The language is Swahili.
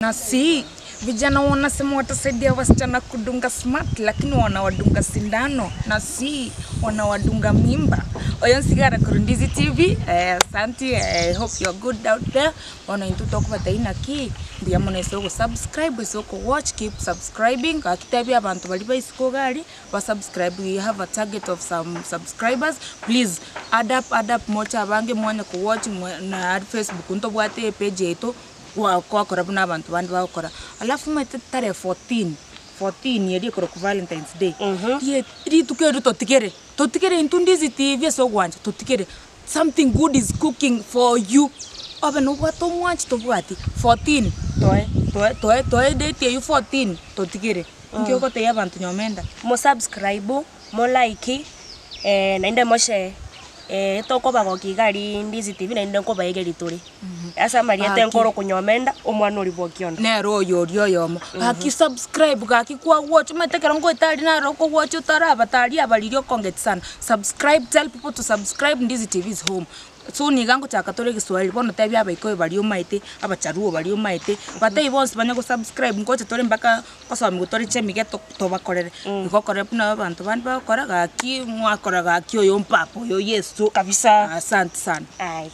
Na si vijana wanasema watasaidia wasichana kudunga smart, lakini wanawadunga sindano, na si wanawadunga mimba. Oyonsigara Kurundizi TV, Santi, I hope you're good out there. Wana into talk about ina ki, ndiya mwana isoko subscribe, isoko watch, keep subscribing. Kakitabi abantu baliba isoko gari, wa subscribe. We have a target of some subscribers. Please add up mocha abange mwana ku watch na add Facebook unto bwate page yetu. Kwa kora buna abantu bandi bakora. Alafu mwete tare 14 yeri kora ku Valentine's Day. Ye tukere totikere intundizi TV so gwanje totikere something good is cooking for you. Obe no bwato mwanchi to bwati 14 toe date you 14 totikere. Ngyo kote yabantu nyomenda. Mo subscribe, mo like na inde mo share. Toko bago kigari Ndizi TV na inde ko bayegeri turi. Asa Maria tenkoro kunyomenda omwana uri bokiona. Nero yorio yomo. Aki subscribe gaki kwa watch metekera ngo itali na roko watch utaraba tali abalirio konget sana. Subscribe, tell people to subscribe. Ndizi TV is home. So nigango cha Katolika Kiswahili bono tabi abaiko bali umaite abacharuo bali umaite batai bonse banya go subscribe ngo chatore mbaka kosomi gutori chemige to bakorere ikokore puna abantu bandi bakora gaki mwakora gaki oyo mpapo yo Yesu kabisa. Asante sana. Ai.